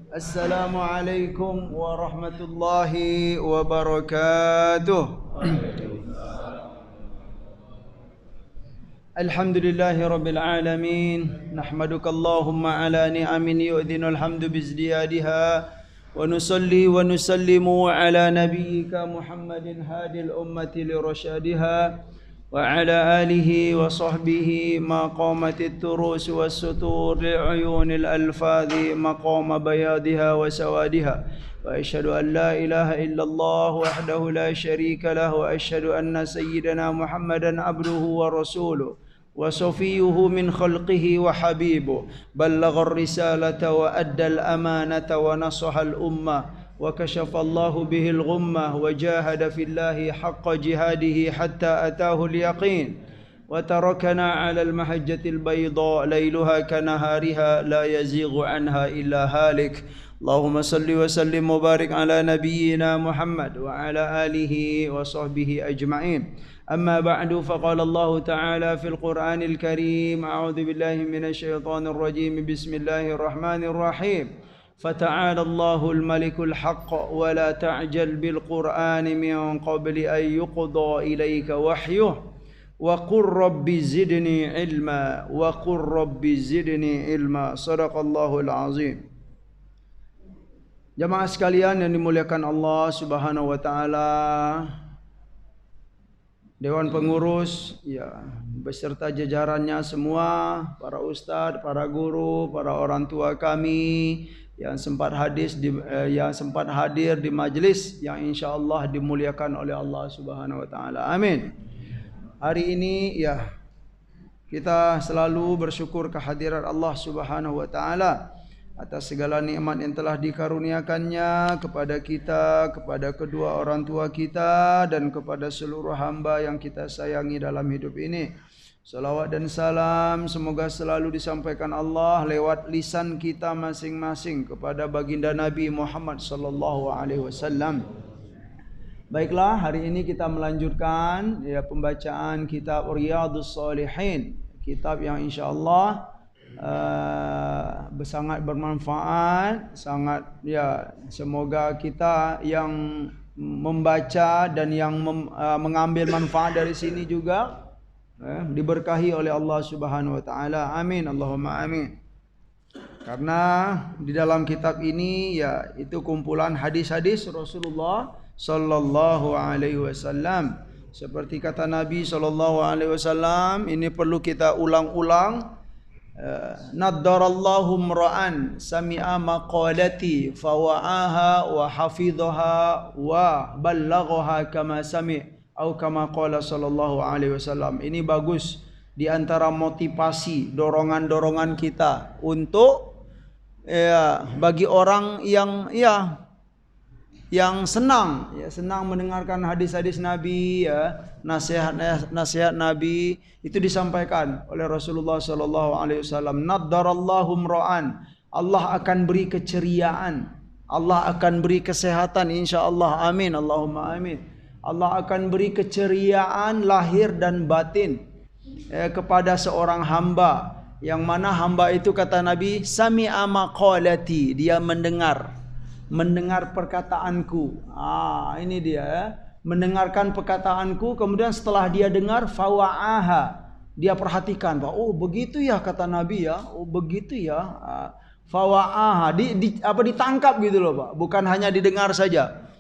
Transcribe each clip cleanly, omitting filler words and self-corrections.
Assalamualaikum warahmatullahi wabarakatuh. Alhamdulillahi rabbil alamin. Nahmaduka Allahumma ala ni'amin yu'dhinul hamdu bizdiyadiha. Wa nusalli wa nusallimu ala nabiyyika Muhammadin hadil ummati lirasyadiha. وعلى آله وصحبه ما قامت التروس والسطور لعيون الألفاظ مقام بياضها وسوادها وأشهد أن لا إله إلا الله وحده لا شريك له وأشهد أن سيدنا محمدا عبده ورسوله وصفيه من خلقه وحبيبه بلغ الرسالة وأدى الأمانة ونصح الأمة وكشف الله به الغمة وجاهد في الله حق جهاده حتى أتاه اليقين وتركنا على المحجة البيضاء ليلها كنهارها لا يزيغ عنها إلا هالك اللهم صل وسلم وبارك على نبينا محمد وعلى آله وصحبه أجمعين أما بعد فقال الله تعالى في القرآن الكريم أعوذ بالله من الشيطان الرجيم بسم الله الرحمن الرحيم فتعالى الله الملك الحق ولا تعجل بالقرآن من قبل أن يقضى إليك وحيه وقل رب زدني علما وقل رب زدني علما صدق الله العظيم. Jamaah sekalian yang dimuliakan Allah Subhanahu wa taala, Dewan Pengurus ya beserta jajarannya semua, para ustadz, para guru, para orang tua kami yang sempat hadir di majlis yang insyaallah dimuliakan oleh Allah Subhanahu wa taala. Amin. Hari ini ya kita selalu bersyukur kehadiran Allah Subhanahu wa taala atas segala nikmat yang telah dikaruniakannya kepada kita, kepada kedua orang tua kita dan kepada seluruh hamba yang kita sayangi dalam hidup ini. Salawat dan salam semoga selalu disampaikan Allah lewat lisan kita masing-masing kepada baginda Nabi Muhammad sallallahu alaihi wasallam. Baiklah, hari ini kita melanjutkan ya pembacaan kitab Riyadhus Shalihin, kitab yang insyaallah sangat bermanfaat, sangat ya semoga kita yang membaca dan yang mengambil manfaat dari sini juga diberkahi oleh Allah Subhanahu wa taala. Amin Allahumma amin. Karena di dalam kitab ini ya itu kumpulan hadis-hadis Rasulullah sallallahu alaihi wasallam. Seperti kata Nabi sallallahu alaihi wasallam, ini perlu kita ulang-ulang. Naddarallahu mra'an sami'a maqalati fawa'aha wa hafidhaha wa ballaghaha kama sami' atau kama qala sallallahu alaihi wasallam. Ini bagus di antara motivasi dorongan-dorongan kita untuk ya bagi orang yang senang mendengarkan hadis-hadis Nabi ya, nasihat Nabi itu disampaikan oleh Rasulullah sallallahu alaihi wasallam. Naddarallahu mra'an, Allah akan beri keceriaan, Allah akan beri kesehatan insyaallah. Amin Allahumma amin. Allah akan beri keceriaan lahir dan batin kepada seorang hamba, yang mana hamba itu kata Nabi sami'a maqalati, dia mendengar perkataanku. Ini dia mendengarkan perkataanku, kemudian setelah dia dengar fawa'aha, dia perhatikan bahwa oh begitu ya kata Nabi ya, oh begitu ya. Fawa'aha ditangkap gitu loh Pak, bukan hanya didengar saja.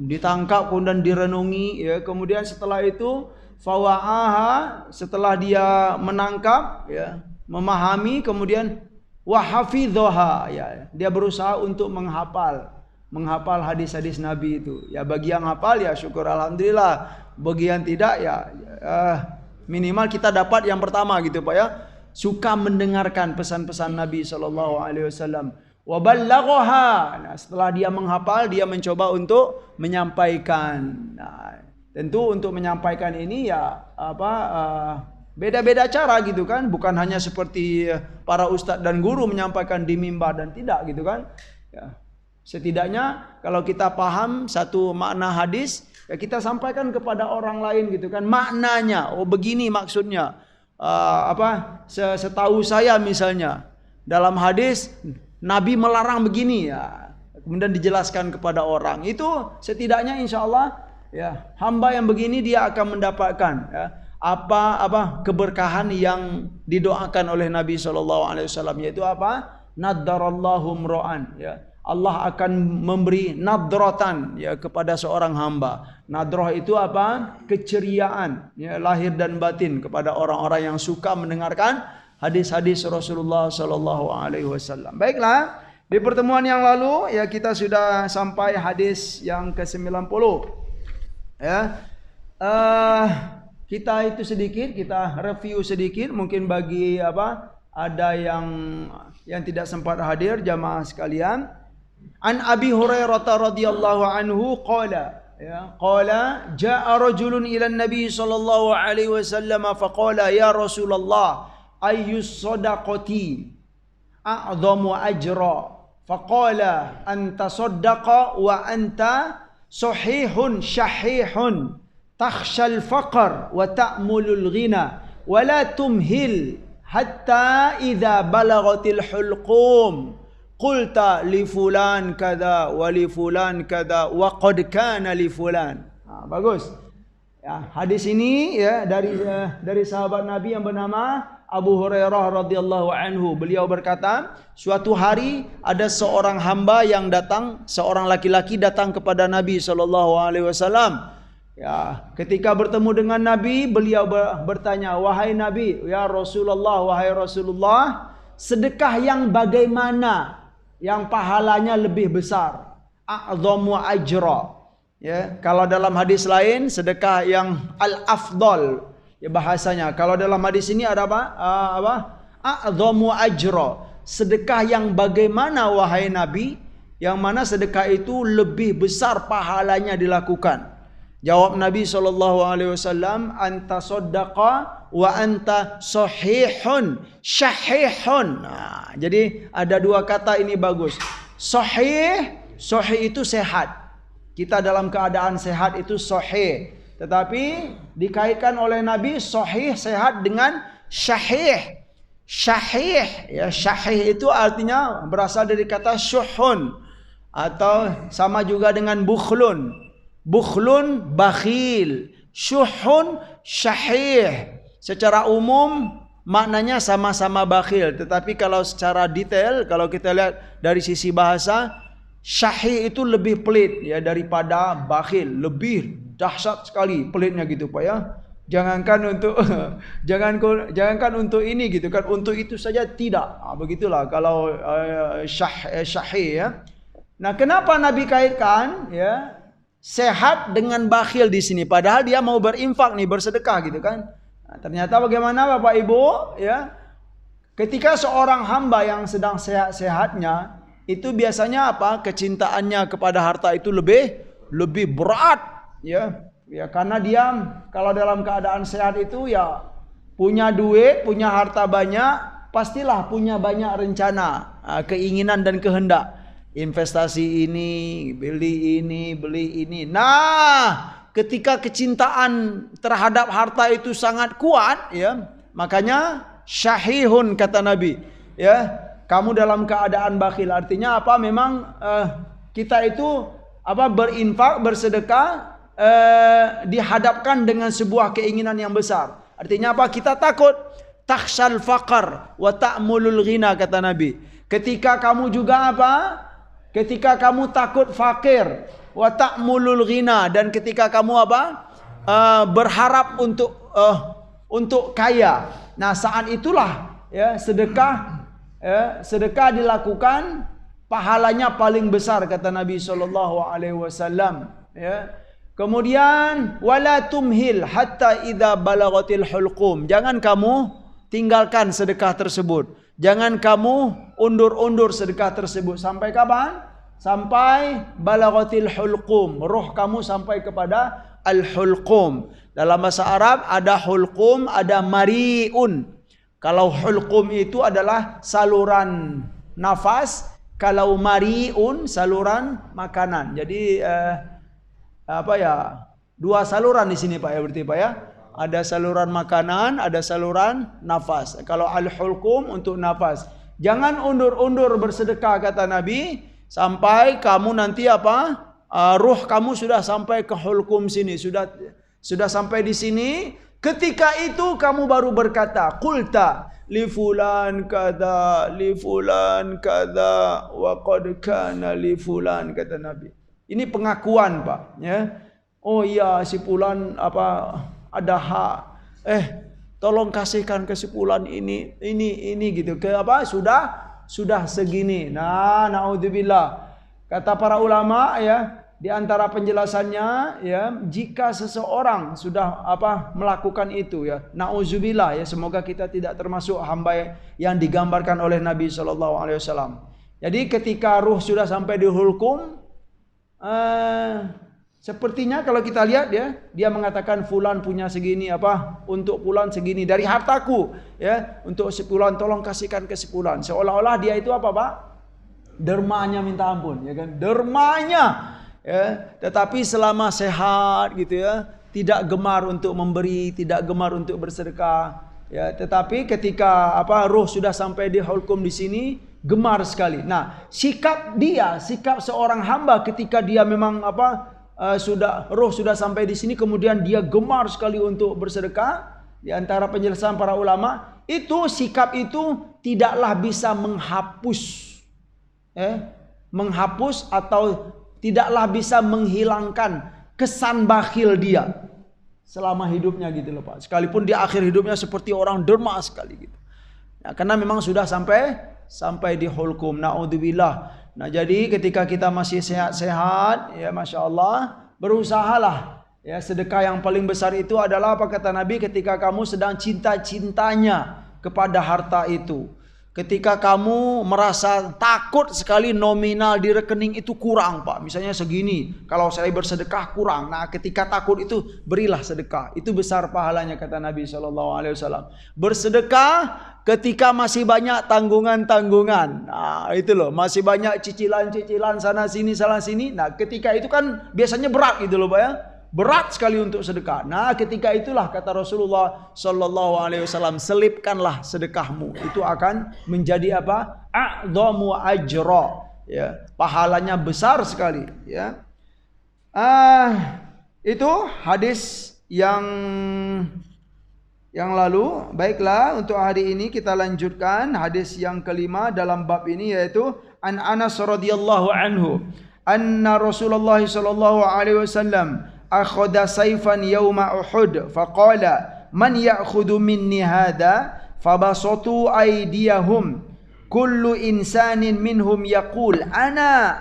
Ditangkap kemudian direnungi ya, kemudian setelah itu fawa'aha, setelah dia menangkap ya, memahami, kemudian wa hafidhaha ya, dia berusaha untuk menghafal hadis-hadis Nabi itu. Ya bagi yang hafal ya syukur alhamdulillah, bagi yang tidak ya minimal kita dapat yang pertama gitu Pak ya, suka mendengarkan pesan-pesan Nabi sallallahu alaihi wasallam. Wa ballaghaha. Nah, setelah dia menghafal, dia mencoba untuk menyampaikan. Nah, tentu untuk menyampaikan ini ya beda-beda cara gitu kan, bukan hanya seperti para ustadz dan guru menyampaikan di mimbar dan tidak gitu kan. Ya. Setidaknya kalau kita paham satu makna hadis, ya kita sampaikan kepada orang lain gitu kan maknanya. Oh begini maksudnya. Setahu saya misalnya dalam hadis Nabi melarang begini ya. Kemudian dijelaskan kepada orang. Itu setidaknya insya Allah ya, hamba yang begini dia akan mendapatkan ya, apa keberkahan yang didoakan oleh Nabi SAW, yaitu apa? Naddarallahu mro'an ya. Allah akan memberi nadratan ya kepada seorang hamba. Nadrah itu apa? Keceriaan ya, lahir dan batin kepada orang-orang yang suka mendengarkan hadis-hadis Rasulullah SAW. Baiklah, di pertemuan yang lalu ya kita sudah sampai hadis yang ke-90 ya. Kita itu sedikit, kita review sedikit, mungkin bagi ada yang tidak sempat hadir jamaah sekalian. An Abi Hurairah radhiyallahu anhu qala jaa rajulun ila an-nabi sallallahu alaihi wasallam faqala ya Rasulullah ayyus sadaqati a'dhamu ajra faqala anta saddaqa wa anta sahihun syahihun takhshal faqr wa ta'mulul ghina wa la tumhil hatta idza balagatil hulqum qulta li fulan kada wa li fulan kada wa qad kana li fulan. Bagus. Ya, hadis ini ya dari sahabat Nabi yang bernama Abu Hurairah radhiyallahu anhu. Beliau berkata, suatu hari ada seorang hamba yang datang, seorang laki-laki datang kepada Nabi sallallahu alaihi wasallam. Ya, ketika bertemu dengan Nabi, beliau bertanya, wahai Nabi, ya Rasulullah, wahai Rasulullah, sedekah yang bagaimana yang pahalanya lebih besar? A'dhamu ajra. Ya, kalau dalam hadis lain sedekah yang al-afdal ya bahasanya. Kalau dalam hadis ini ada apa? A'dhamu ajra. Sedekah yang bagaimana wahai Nabi? Yang mana sedekah itu lebih besar pahalanya dilakukan. Jawab Nabi SAW, anta saddaqa wa anta sahihun syahihun. Nah, jadi ada dua kata ini bagus. Sahih itu sehat. Kita dalam keadaan sehat itu sahih. Tetapi dikaitkan oleh Nabi sahih sehat dengan syahih. Syahih ya, syahih itu artinya berasal dari kata syuhun atau sama juga dengan bukhlun. Bukhlun bakhil, syuhun syahih. Secara umum maknanya sama-sama bakhil, tetapi kalau secara detail kalau kita lihat dari sisi bahasa, syahih itu lebih pelit ya daripada bakhil, lebih dahsyat sekali pelitnya gitu Pak ya. Jangankan untuk ini gitu kan, untuk itu saja tidak. Begitulah kalau syahih ya. Nah, kenapa Nabi kaitkan ya sehat dengan bakhil di sini, padahal dia mau berinfak nih, bersedekah gitu kan. Nah, ternyata bagaimana Bapak Ibu ya? Ketika seorang hamba yang sedang sehat-sehatnya, itu biasanya apa? Kecintaannya kepada harta itu lebih berat ya. Ya karena dia kalau dalam keadaan sehat itu ya punya duit, punya harta banyak, pastilah punya banyak rencana, keinginan dan kehendak. Investasi ini, beli ini. Nah, ketika kecintaan terhadap harta itu sangat kuat, ya, makanya syahihun kata Nabi, ya, kamu dalam keadaan bakhil. Artinya apa? Memang kita itu berinfak, bersedekah dihadapkan dengan sebuah keinginan yang besar. Artinya apa? Kita takut takhshal faqr wa ta'mulul ghina kata Nabi. Ketika kamu juga ketika kamu takut fakir, wa ta'mulul ghina, dan ketika kamu berharap untuk kaya. Nah, saat itulah ya sedekah dilakukan, pahalanya paling besar kata Nabi SAW. Ya. Kemudian wala tumhil hatta idza balagatil hulqum. Jangan kamu tinggalkan sedekah tersebut. Jangan kamu undur-undur sedekah tersebut. Sampai kapan? Sampai balagatil hulqum. Roh kamu sampai kepada al-hulqum. Dalam bahasa Arab ada hulqum, ada mari'un. Kalau hulqum itu adalah saluran nafas, kalau mari'un saluran makanan. Jadi dua saluran di sini Pak ya, berarti Pak ya. Ada saluran makanan, ada saluran nafas. Kalau al-hulqum untuk nafas. Jangan undur-undur bersedekah kata Nabi sampai kamu nanti ruh kamu sudah sampai ke hulkum sini, sudah sampai di sini. Ketika itu kamu baru berkata, qulta li fulan kada wa qad kana li fulan, kata Nabi. Ini pengakuan, Pak, ya. Oh iya, si fulan ada hak. Tolong kasihkan ke si fulan ini gitu. Sudah segini. Nah, naudzubillah. Kata para ulama, ya, di antara penjelasannya, ya, jika seseorang sudah melakukan itu, ya, naudzubillah, ya, semoga kita tidak termasuk hamba yang digambarkan oleh Nabi sallallahu alaihi wasallam. Jadi ketika ruh sudah sampai di hulkum, sepertinya kalau kita lihat, ya, dia mengatakan fulan punya segini, untuk fulan segini dari hartaku, ya, untuk si fulan tolong kasihkan ke si fulan. Seolah-olah dia itu Pak? Dermanya minta ampun, ya kan? Dermanya, ya. Tetapi selama sehat gitu, ya, tidak gemar untuk memberi, tidak gemar untuk bersedekah, ya. Tetapi ketika ruh sudah sampai di hulkum di sini, gemar sekali. Nah, sikap seorang hamba ketika dia memang ruh sudah sampai di sini, kemudian dia gemar sekali untuk bersedekah. Di antara penjelasan para ulama, itu sikap itu tidaklah bisa menghapus atau tidaklah bisa menghilangkan kesan bakhil dia selama hidupnya gitu loh, Pak. Sekalipun di akhir hidupnya seperti orang derma sekali gitu. Nah, karena memang sudah sampai di hulkum, naudzubillah. Nah, jadi ketika kita masih sehat-sehat, ya, Masya Allah, berusahalah, ya. Sedekah yang paling besar itu adalah apa kata Nabi? Ketika kamu sedang cinta-cintanya kepada harta itu. Ketika kamu merasa takut sekali nominal di rekening itu kurang, Pak. Misalnya segini, kalau saya bersedekah kurang. Nah, ketika takut itu berilah sedekah. Itu besar pahalanya kata Nabi SAW. Bersedekah ketika masih banyak tanggungan-tanggungan. Nah, itu loh, masih banyak cicilan-cicilan sana sini. Nah, ketika itu kan biasanya berat gitu loh, Pak, ya. Berat sekali untuk sedekah. Nah, ketika itulah kata Rasulullah sallallahu alaihi wasallam, selipkanlah sedekahmu. Itu akan menjadi a'dhamu ajra, ya. Pahalanya besar sekali, ya. Itu hadis yang lalu. Baiklah, untuk hari ini kita lanjutkan hadis yang kelima dalam bab ini, yaitu an Anas radhiyallahu anhu anna Rasulullah sallallahu alaihi wasallam akhadha sayfan yawma Uhud faqala man ya'khudhu minni hadha fabasatu aydiyahum kullu insanin minhum yaqul ana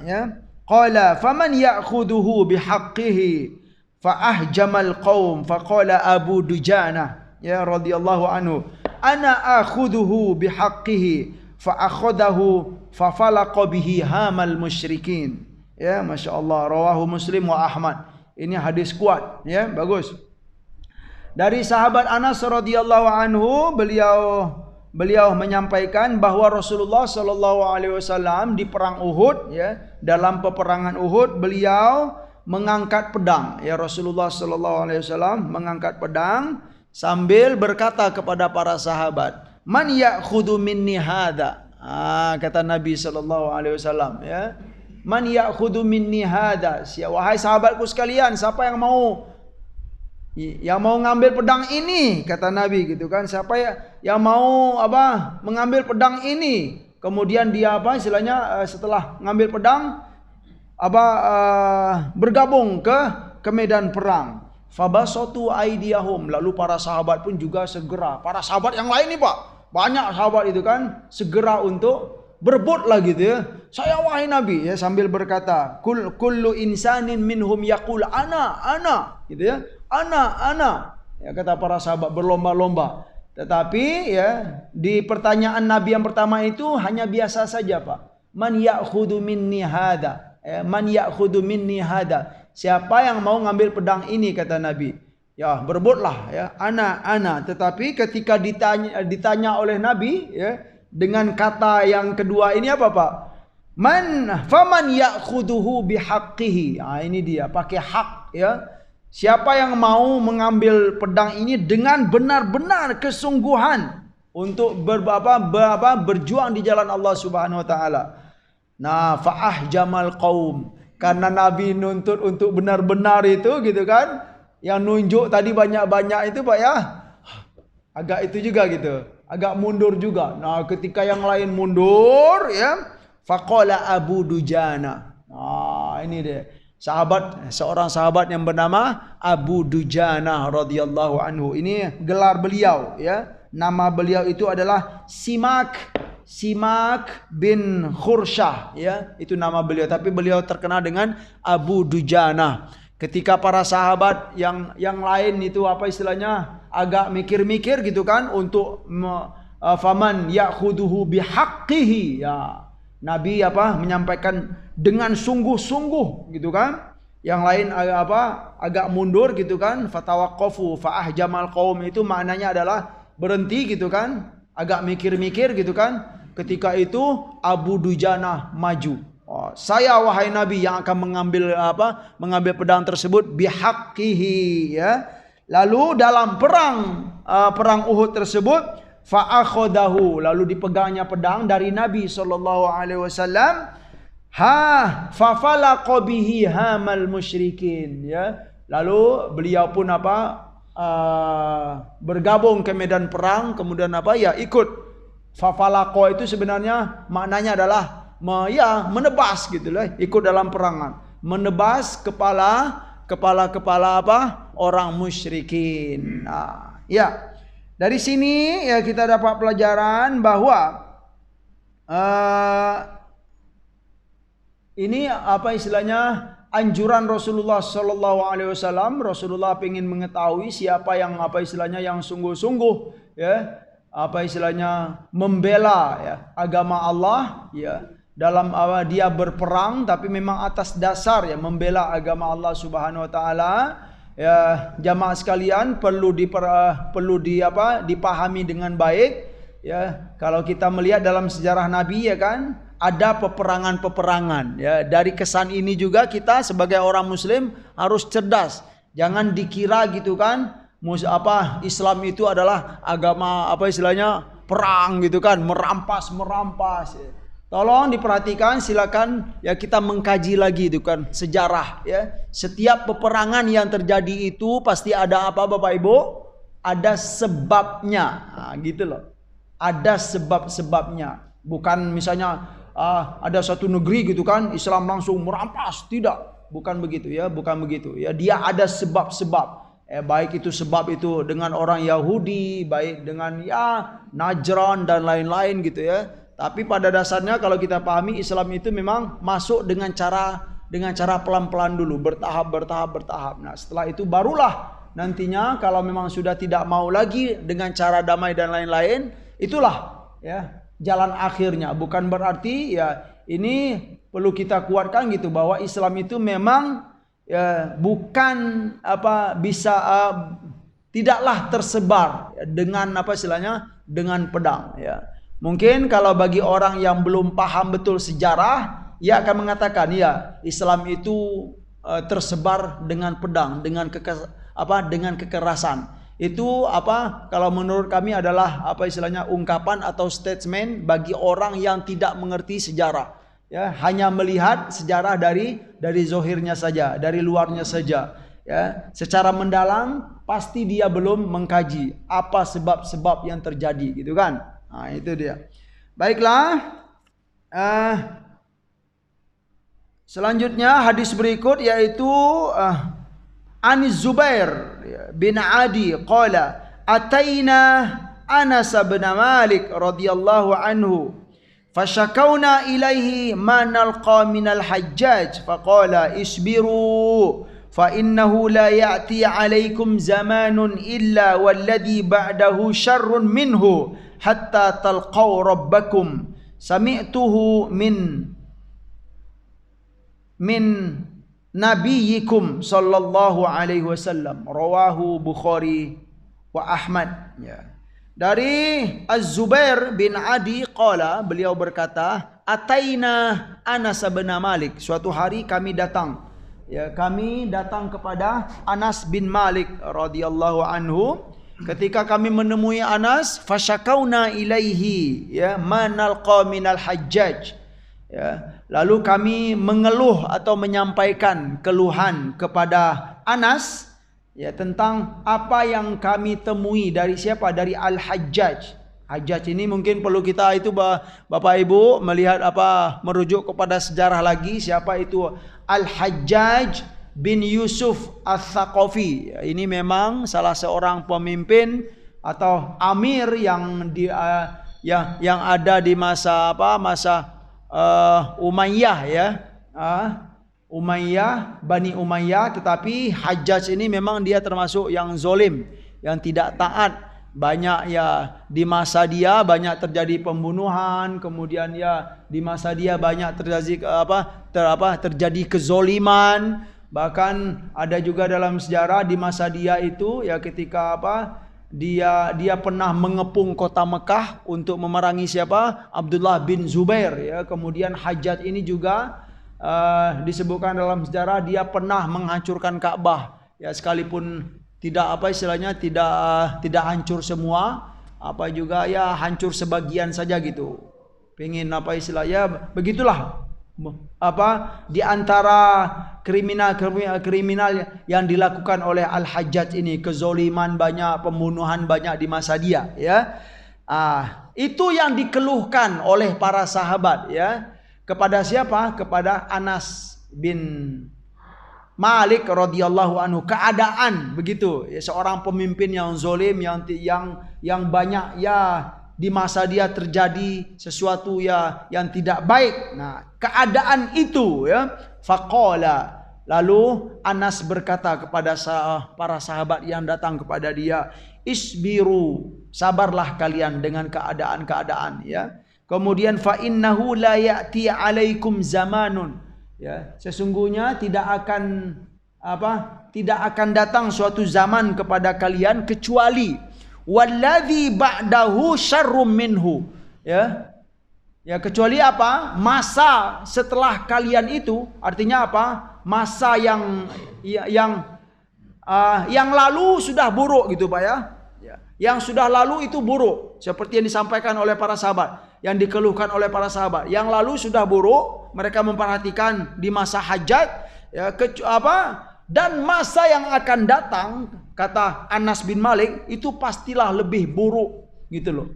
ya, qala faman ya'khudhuhu bihaqqihi faahjamal qaum faqala Abu Dujana, ya, radhiyallahu anhu, ana akhudhuhu bihaqqihi faakhadahu fafalaqa bihi hamal musyrikin. Ya, Masya Allah, rawahu Muslim wa Ahmad. Ini hadis kuat, ya, bagus. Dari sahabat Anas radhiyallahu anhu, beliau menyampaikan bahwa Rasulullah sallallahu alaihi wasallam di perang Uhud, ya, dalam peperangan Uhud beliau mengangkat pedang, ya. Rasulullah sallallahu alaihi wasallam mengangkat pedang sambil berkata kepada para sahabat, "Man ya'khudhu minni hadza?" Kata Nabi sallallahu alaihi wasallam, ya. Man ya'khudhu minni hadza? Wahai sahabatku sekalian, siapa yang mau ngambil pedang ini, kata Nabi gitu kan. Siapa yang mau mengambil pedang ini? Kemudian dia istilahnya setelah ngambil pedang bergabung ke medan perang. Fabasatu aydiyahum, lalu para sahabat pun juga segera. Para sahabat yang lain nih, Pak, banyak sahabat itu kan segera untuk berebut lah gitu, ya. Saya wahai Nabi, ya, sambil berkata, kullu insanin minhum yaqul ana gitu, ya. Ana. Ya, kata para sahabat berlomba-lomba. Tetapi, ya, di pertanyaan Nabi yang pertama itu hanya biasa saja, Pak. Man ya'khudhu minni hadza? Man ya'khudhu minni hadza? Siapa yang mau ngambil pedang ini, kata Nabi. Ya, berebutlah, ya. Ana. Tetapi ketika ditanya oleh Nabi, ya, dengan kata yang kedua ini apa, Pak? Faman ya'khudhuhu bihaqqihi. Ini dia, pakai hak, ya. Siapa yang mau mengambil pedang ini dengan benar-benar kesungguhan untuk berjuang di jalan Allah Subhanahu wa taala. Nah, fa'ahjamal qaum, karena Nabi nuntut untuk benar-benar itu gitu kan. Yang nunjuk tadi banyak-banyak itu Pak ya. Agak itu juga gitu. Agak mundur juga. Nah, ketika yang lain mundur ya, faqala Abu Dujana. Nah, ini dia. Seorang sahabat yang bernama Abu Dujana radhiyallahu anhu. Ini gelar beliau ya. Nama beliau itu adalah Simak bin Khursyah ya. Itu nama beliau, tapi beliau terkenal dengan Abu Dujana. Ketika para sahabat yang lain itu apa istilahnya agak mikir-mikir gitu kan untuk faman ya'khuduhu bihaqqihi ya. Nabi menyampaikan dengan sungguh-sungguh gitu kan. Yang lain agak mundur gitu kan. Fatawaqqafu fa'ahjamal qaum, itu maknanya adalah berhenti gitu kan. Agak mikir-mikir gitu kan. Ketika itu Abu Dujana maju. Oh, saya wahai Nabi yang akan mengambil pedang tersebut bihaqqihi ya. Lalu dalam perang Uhud tersebut fa'akhodahu, lalu dipegangnya pedang dari Nabi sallallahu alaihi wasallam. Fafalaqa bihi hamal musyrikin ya. Lalu beliau pun bergabung ke medan perang, kemudian ikut. Fafalaqa itu sebenarnya maknanya adalah menebas gitu lah, ikut dalam perangan, menebas kepala orang musyrikin. Nah, ya. Dari sini ya kita dapat pelajaran bahwa ini istilahnya anjuran Rasulullah sallallahu alaihi wasallam. Rasulullah ingin mengetahui siapa yang yang sungguh-sungguh ya, membela ya agama Allah ya, dalam dia berperang tapi memang atas dasar ya membela agama Allah Subhanahu wa taala. Ya, jamaah sekalian perlu dipahami dengan baik ya. Kalau kita melihat dalam sejarah Nabi ya kan, ada peperangan-peperangan ya. Dari kesan ini juga kita sebagai orang muslim harus cerdas. Jangan dikira gitu kan Islam itu adalah agama perang gitu kan, merampas ya. Tolong diperhatikan, silakan ya kita mengkaji lagi itu kan sejarah ya. Setiap peperangan yang terjadi itu pasti ada Bapak Ibu? Ada sebabnya. Nah, gitu loh. Ada sebab-sebabnya. Bukan misalnya ada satu negeri gitu kan Islam langsung merampas, tidak. Bukan begitu ya, bukan begitu ya. Dia ada sebab-sebab. Baik itu sebab itu dengan orang Yahudi, baik dengan Najran dan lain-lain gitu ya. Tapi pada dasarnya kalau kita pahami Islam itu memang masuk dengan cara pelan-pelan dulu, bertahap. Nah, setelah itu barulah nantinya kalau memang sudah tidak mau lagi dengan cara damai dan lain-lain, itulah ya jalan akhirnya. Bukan berarti ya ini perlu kita kuatkan gitu bahwa Islam itu memang ya bukan tidaklah tersebar dengan dengan pedang ya. Mungkin kalau bagi orang yang belum paham betul sejarah, ia akan mengatakan ya Islam itu tersebar dengan pedang, dengan kekerasan. Itu kalau menurut kami adalah ungkapan atau statement bagi orang yang tidak mengerti sejarah. Ya, hanya melihat sejarah dari zohirnya saja, dari luarnya saja. Ya, secara mendalam pasti dia belum mengkaji apa sebab-sebab yang terjadi gitu kan. Nah, itu dia. Baiklah. Selanjutnya hadis berikut yaitu Anis Zubair bin Adi qala ataina Anas bin Malik radhiyallahu anhu fashakawna ilaihi ma nalqa minal hajjaj faqala isbiru fa innahu la ya'ti alaikum zamanun illa walladhi ba'dahu syarrun minhu hatta talqaw rabbakum sami'tuhu min nabiyikum sallallahu alaihi wasallam rawahu Bukhari wa Ahmad ya. Dari Az-Zubair bin Adi qala, beliau berkata ataina Anas bin Malik, suatu hari kami datang ya, kami datang kepada Anas bin Malik radhiyallahu anhu ketika kami menemui Anas, fasyakauna ilaihi, ya, manalqa minal hajjaj, ya, lalu kami mengeluh atau menyampaikan keluhan kepada Anas, ya, tentang apa yang kami temui dari siapa? Dari Al-Hajjaj. Hajjaj ini mungkin perlu kita itu Bapak Ibu melihat merujuk kepada sejarah lagi, siapa itu Al-Hajjaj bin Yusuf Al-Thaqafi. Ini memang salah seorang pemimpin atau amir yang ada di masa Umayyah, ya. Umayyah, Bani Umayyah, tetapi Hajjaj ini memang dia termasuk yang zolim, yang tidak taat. Banyak, ya, di masa dia banyak terjadi pembunuhan, kemudian, ya, di masa dia banyak terjadi kezoliman. Bahkan ada juga dalam sejarah di masa dia itu, ya, ketika dia pernah mengepung kota Mekah untuk memerangi siapa? Abdullah bin Zubair, ya. Kemudian Hajjaj ini juga disebutkan dalam sejarah dia pernah menghancurkan Ka'bah, ya, sekalipun tidak tidak hancur semua, juga, ya, hancur sebagian saja gitu. Pengen begitulah di antara kriminal yang dilakukan oleh Al-Hajjaj ini, kezoliman banyak, pembunuhan banyak di masa dia, ya. Itu yang dikeluhkan oleh para sahabat, ya, kepada siapa? Kepada Anas bin Malik radhiyallahu anhu. Keadaan begitu, ya, seorang pemimpin yang zolim, yang banyak, ya, di masa dia terjadi sesuatu, ya, yang tidak baik. Nah, keadaan itu, ya, faqala, lalu Anas berkata kepada para sahabat yang datang kepada dia, isbiru, sabarlah kalian dengan keadaan-keadaan, ya. Kemudian fa innahu la ya'ti 'alaikum zamanun, ya, sesungguhnya tidak akan datang suatu zaman kepada kalian kecuali walladzi ba'dahu syarrum minhu, ya. Ya, kecuali apa? Masa setelah kalian itu, artinya apa? Masa yang lalu sudah buruk gitu, Pak, ya. Yang sudah lalu itu buruk, seperti yang disampaikan oleh para sahabat, yang dikeluhkan oleh para sahabat. Yang lalu sudah buruk, mereka memperhatikan di masa Hajjaj, ya, dan masa yang akan datang, kata Anas bin Malik, itu pastilah lebih buruk, gitu loh.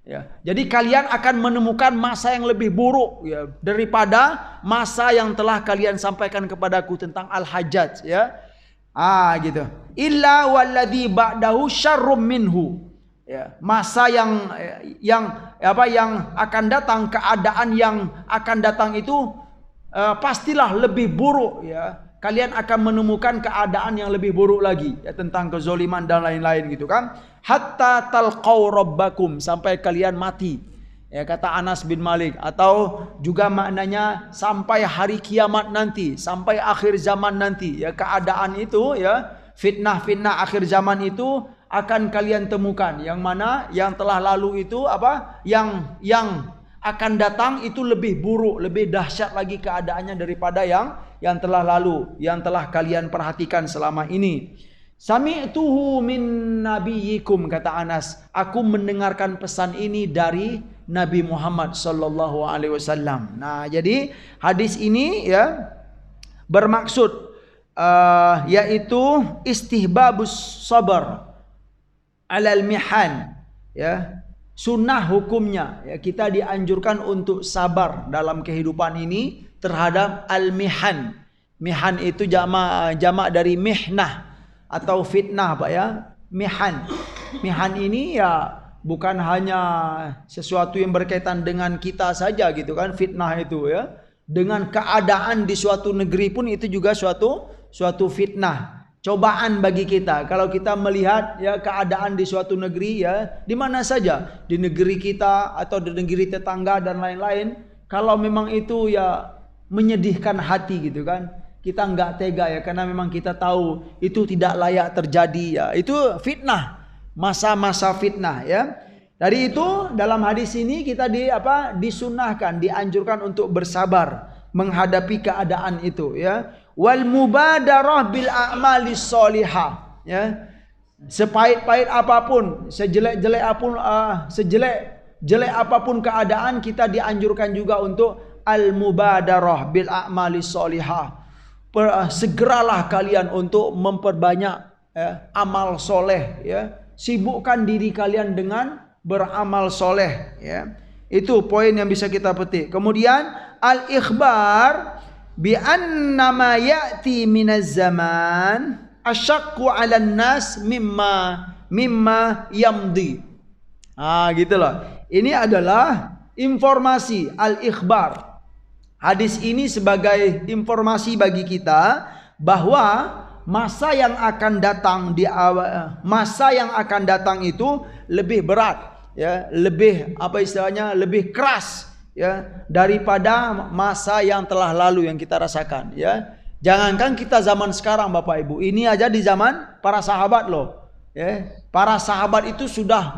Ya, jadi kalian akan menemukan masa yang lebih buruk, ya, daripada masa yang telah kalian sampaikan kepadaku tentang Al-Hajjaj, ya. Gitu. Illa walladzi ba'dahu syarrum minhu. Ya, masa yang akan datang, keadaan yang akan datang itu pastilah lebih buruk, ya. Kalian akan menemukan keadaan yang lebih buruk lagi, ya, tentang kezoliman dan lain-lain gitu kan. Hatta talqau rabbakum, sampai kalian mati, ya, kata Anas bin Malik. Atau juga maknanya sampai hari kiamat nanti, sampai akhir zaman nanti, ya, keadaan itu, ya, fitnah-fitnah akhir zaman itu akan kalian temukan. Yang mana yang telah lalu itu yang akan datang itu lebih buruk, lebih dahsyat lagi keadaannya daripada yang telah lalu, yang telah kalian perhatikan selama ini. Sami'tuhu min nabiyyikum, kata Anas, aku mendengarkan pesan ini dari Nabi Muhammad sallallahu alaihi wasallam. Nah, jadi hadis ini, ya, bermaksud yaitu istihbabus sabar alal mihan, ya. Sunnah hukumnya, ya, kita dianjurkan untuk sabar dalam kehidupan ini terhadap al-mihan. Mihan itu jamak dari mihnah atau fitnah, Pak, ya. Mihan. Mihan ini, ya, bukan hanya sesuatu yang berkaitan dengan kita saja gitu kan, fitnah itu, ya. Dengan keadaan di suatu negeri pun itu juga suatu fitnah. Cobaan bagi kita. Kalau kita melihat, ya, keadaan di suatu negeri, ya, di mana saja, di negeri kita atau di negeri tetangga dan lain-lain, kalau memang itu, ya, menyedihkan hati gitu kan, kita nggak tega, ya, karena memang kita tahu itu tidak layak terjadi, ya. Itu fitnah, masa-masa fitnah, ya. Dari itu dalam hadis ini kita disunahkan, dianjurkan untuk bersabar menghadapi keadaan itu, ya. Wal mubadarah bil a'malis sholihah, ya. Sepahit-pahit apapun, sejelek-jelek apapun keadaan, kita dianjurkan juga untuk al-mubadarah bil a'mali sholihah. Segeralah kalian untuk memperbanyak amal soleh, ya. Sibukkan diri kalian dengan beramal soleh, ya. Itu poin yang bisa kita petik. Kemudian al-ikhbar bi anna ma ya'ti minaz zaman asyaqqu 'alan nas mimma yamdi. Gitu loh. Ini adalah informasi al-ikhbar. Hadis ini sebagai informasi bagi kita bahwa masa yang akan datang itu lebih berat, ya, lebih lebih keras, ya, daripada masa yang telah lalu yang kita rasakan, ya. Jangankan kita zaman sekarang Bapak Ibu, ini aja di zaman para sahabat loh, ya. Para sahabat itu sudah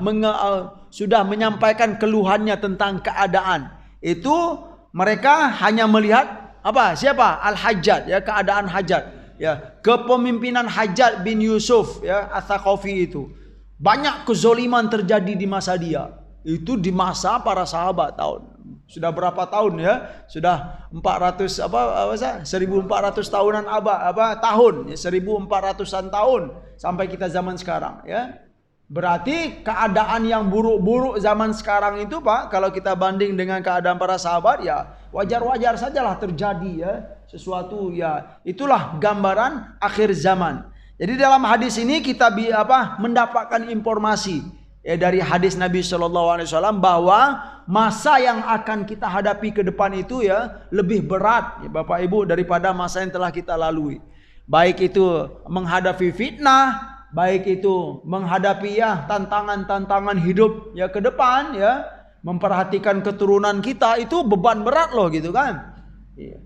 menyampaikan keluhannya tentang keadaan. Itu mereka hanya melihat siapa? Al-Hajjaj, ya, keadaan Hajjaj, ya, kepemimpinan Hajjaj bin Yusuf, ya, Ats-Tsaqafi itu. Banyak kezoliman terjadi di masa dia. Itu di masa para sahabat sudah berapa tahun, ya? Sudah 1400 tahunan tahun, ya, 1400-an tahun sampai kita zaman sekarang, ya. Berarti keadaan yang buruk-buruk zaman sekarang itu, Pak, kalau kita banding dengan keadaan para sahabat, ya wajar-wajar sajalah terjadi, ya, sesuatu, ya. Itulah gambaran akhir zaman. Jadi dalam hadis ini kita mendapatkan informasi, ya, dari hadis Nabi SAW bahwa masa yang akan kita hadapi ke depan itu, ya, lebih berat, ya, Bapak Ibu, daripada masa yang telah kita lalui. Baik itu menghadapi fitnah, baik itu menghadapi, ya, tantangan-tantangan hidup, ya, ke depan, ya, memperhatikan keturunan kita, itu beban berat loh, gitu kan.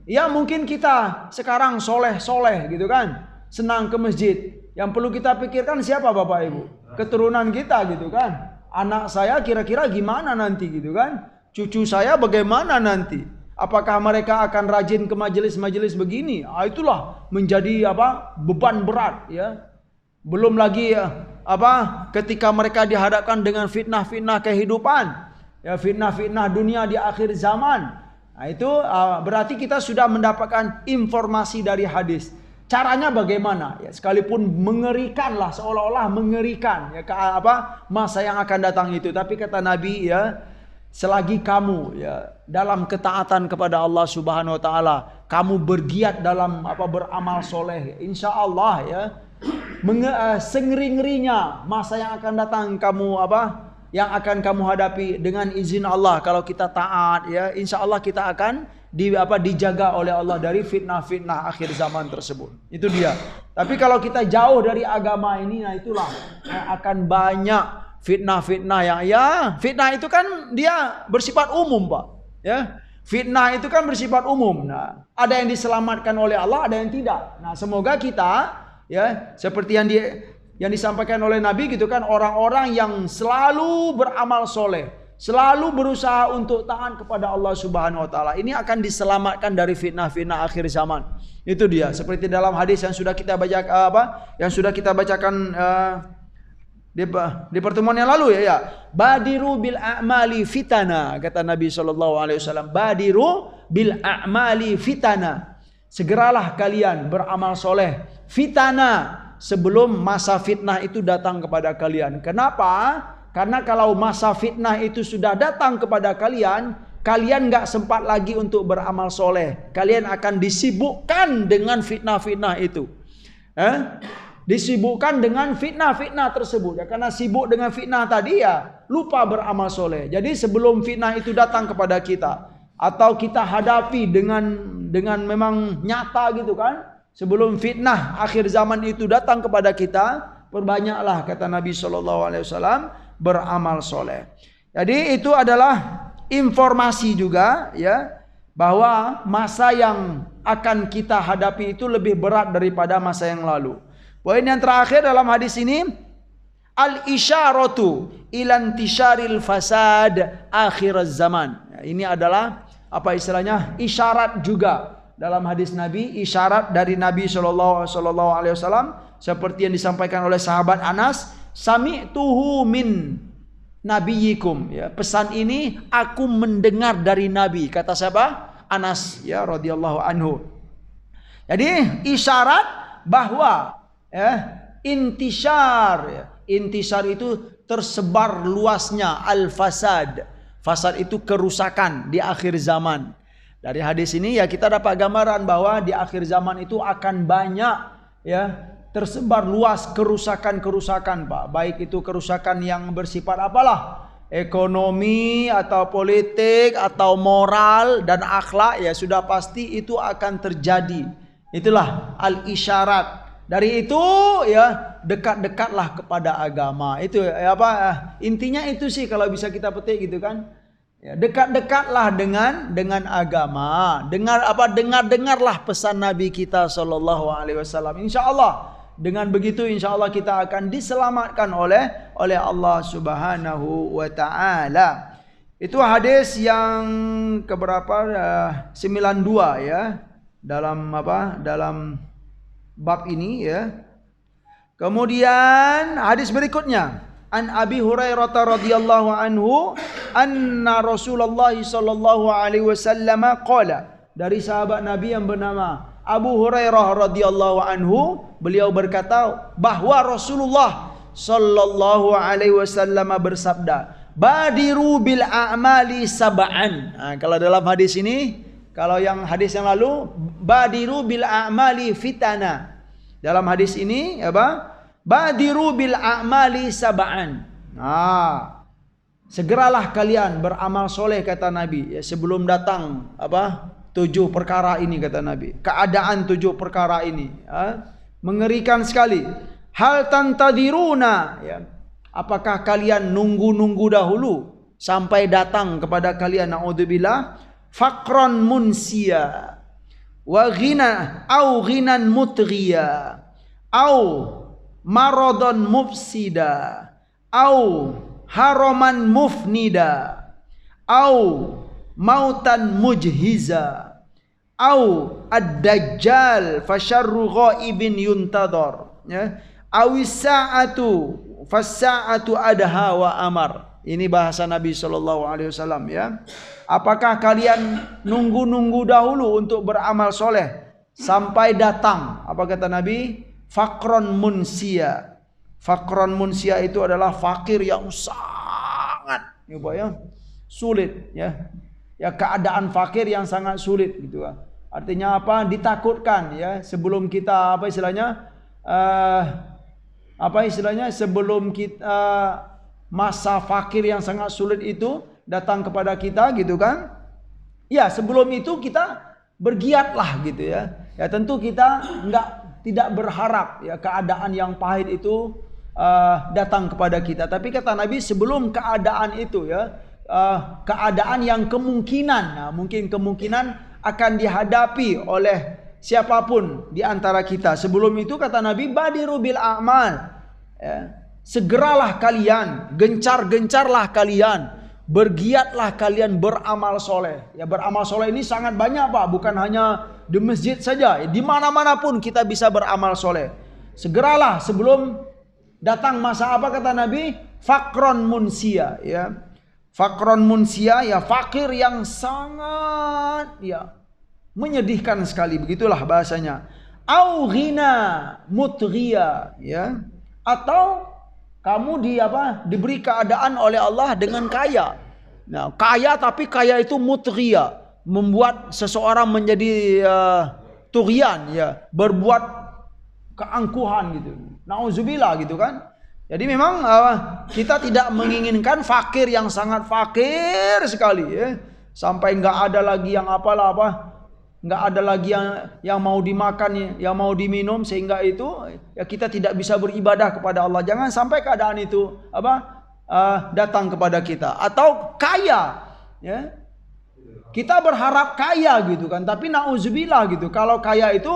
Ya, mungkin kita sekarang soleh gitu kan, senang ke masjid. Yang perlu kita pikirkan siapa Bapak Ibu? Keturunan kita, gitu kan. Anak saya kira-kira gimana nanti, gitu kan. Cucu saya bagaimana nanti? Apakah mereka akan rajin ke majelis-majelis begini? Itulah menjadi beban berat, ya. Belum lagi, ketika mereka dihadapkan dengan fitnah-fitnah kehidupan, ya, fitnah-fitnah dunia di akhir zaman. Nah, itu berarti kita sudah mendapatkan informasi dari hadis. Caranya bagaimana? Ya, sekalipun mengerikan lah, seolah-olah mengerikan, ya, masa yang akan datang itu. Tapi kata Nabi, ya, selagi kamu, ya, dalam ketaatan kepada Allah Subhanahu Wa Taala, kamu bergiat dalam beramal soleh, insya Allah, ya, sengeri-ngerinya masa yang akan datang yang akan kamu hadapi dengan izin Allah. Kalau kita taat, ya, insya Allah kita akan dijaga oleh Allah dari fitnah-fitnah akhir zaman tersebut. Itu dia. Tapi kalau kita jauh dari agama ini, nah itulah akan banyak fitnah-fitnah yang, ya, fitnah itu kan dia bersifat umum, Pak, ya. Fitnah itu kan bersifat umum. Nah, ada yang diselamatkan oleh Allah, ada yang tidak. Nah, semoga kita, ya, seperti yang disampaikan oleh Nabi, gitu kan, orang-orang yang selalu beramal soleh, selalu berusaha untuk taat kepada Allah Subhanahu Wa Taala, ini akan diselamatkan dari fitnah-fitnah akhir zaman. Itu dia. Seperti dalam hadis yang sudah kita bacakan di pertemuan yang lalu, ya. Badiru bil a'mali fitana, kata Nabi SAW. Badiru bil a'mali fitana. Segeralah kalian beramal soleh, fitana, sebelum masa fitnah itu datang kepada kalian. Kenapa? Karena kalau masa fitnah itu sudah datang kepada kalian, kalian gak sempat lagi untuk beramal soleh. Kalian akan disibukkan dengan fitnah-fitnah itu. Disibukkan dengan fitnah-fitnah tersebut, ya. Karena sibuk dengan fitnah tadi, ya, lupa beramal soleh. Jadi sebelum fitnah itu datang kepada kita, atau kita hadapi dengan memang nyata, gitu kan, sebelum fitnah akhir zaman itu datang kepada kita, perbanyaklah, kata Nabi SAW, beramal soleh. Jadi itu adalah informasi juga, ya, bahwa masa yang akan kita hadapi itu lebih berat daripada masa yang lalu. Poin yang terakhir dalam hadis ini, al-isyaratu ilan tisharil fasad akhir zaman. Ini adalah istilahnya, isyarat juga dalam hadis Nabi, isyarat dari Nabi sallallahu alaihi wasallam seperti yang disampaikan oleh sahabat Anas, sami'tuhu min nabiyikum, ya, pesan ini aku mendengar dari Nabi, kata siapa? Anas, ya, radhiyallahu anhu. Jadi isyarat bahwa intisar itu tersebar luasnya al-fasad. Fasad itu kerusakan di akhir zaman. Dari hadis ini ya kita dapat gambaran bahwa di akhir zaman itu akan banyak tersebar luas kerusakan-kerusakan, Pak. Baik itu kerusakan yang bersifat apalah, ekonomi atau politik atau moral dan akhlak, ya sudah pasti itu akan terjadi. Itulah al-isyarat. Dari itu ya dekat-dekatlah kepada agama. Itu intinya itu sih kalau bisa kita petik gitu kan. Ya, dekat-dekatlah dengan agama. Dengarlah pesan Nabi kita sallallahu alaihi wasallam. Insyaallah dengan begitu insyaallah kita akan diselamatkan oleh Allah Subhanahu wa taala. Itu hadis yang keberapa? 92 ya. Dalam bab ini ya. Kemudian hadis berikutnya, an Abi Hurairah radhiyallahu anhu anna Rasulullah sallallahu alaihi wasallam qala, dari sahabat Nabi yang bernama Abu Hurairah radhiyallahu anhu, beliau berkata bahwa Rasulullah sallallahu alaihi wasallam bersabda, badiru bil a'mali sab'an. Kalau dalam hadis ini, kalau yang hadis yang lalu badiru bil a'mali fitana. Dalam hadis ini badiru bil a'mali sab'an. Segeralah kalian beramal soleh kata Nabi, ya, sebelum datang 7 perkara ini kata Nabi. Keadaan 7 perkara ini mengerikan sekali. Hal tantadiruna, ya, apakah kalian nunggu dahulu sampai datang kepada kalian naudzubillah faqran munsia wa ghina au ghinan mutghiya au maradon mufsida au haraman mufnida au mautan mujhiza au ad-dajjal fasyarru ghaibin yuntadhar, ya, awis sa'atu fas-sa'atu adha wa amar. Ini bahasa Nabi sallallahu alaihi wasallam, ya. Apakah kalian nunggu dahulu untuk beramal soleh sampai datang, apa kata Nabi? Faqron munsia. Faqron munsia itu adalah fakir yang sangat sulit, ya. Ya, keadaan fakir yang sangat sulit gitu. Artinya apa? Ditakutkan, ya, sebelum kita sebelum kita masa fakir yang sangat sulit itu datang kepada kita gitu kan. Ya, sebelum itu kita bergiatlah gitu ya. Ya tentu kita tidak berharap ya keadaan yang pahit itu datang kepada kita. Tapi kata Nabi sebelum keadaan itu ya, keadaan yang mungkin kemungkinan akan dihadapi oleh siapapun di antara kita. Sebelum itu kata Nabi badiru bil a'mal. Ya. Segeralah kalian, gencar-gencarlah kalian, bergiatlah kalian beramal soleh. Ya, beramal soleh ini sangat banyak, Pak. Bukan hanya di masjid saja, di mana-mana pun kita bisa beramal soleh. Segeralah sebelum datang masa apa kata Nabi? Faqron munsia, ya. Faqron munsia, ya, fakir yang sangat menyedihkan sekali, begitulah bahasanya. Au ghina mutghiya, ya. Atau kamu diberi keadaan oleh Allah dengan kaya. Nah, kaya tapi kaya itu mutghiya, membuat seseorang menjadi tughyan, ya, berbuat keangkuhan gitu. Nauzubillah gitu kan. Jadi memang kita tidak menginginkan fakir yang sangat fakir sekali, ya. Sampai enggak ada lagi yang enggak ada lagi yang mau dimakan, yang mau diminum, sehingga itu ya kita tidak bisa beribadah kepada Allah. Jangan sampai keadaan itu datang kepada kita. Atau kaya, ya. Kita berharap kaya gitu kan, tapi nauzubillah gitu. Kalau kaya itu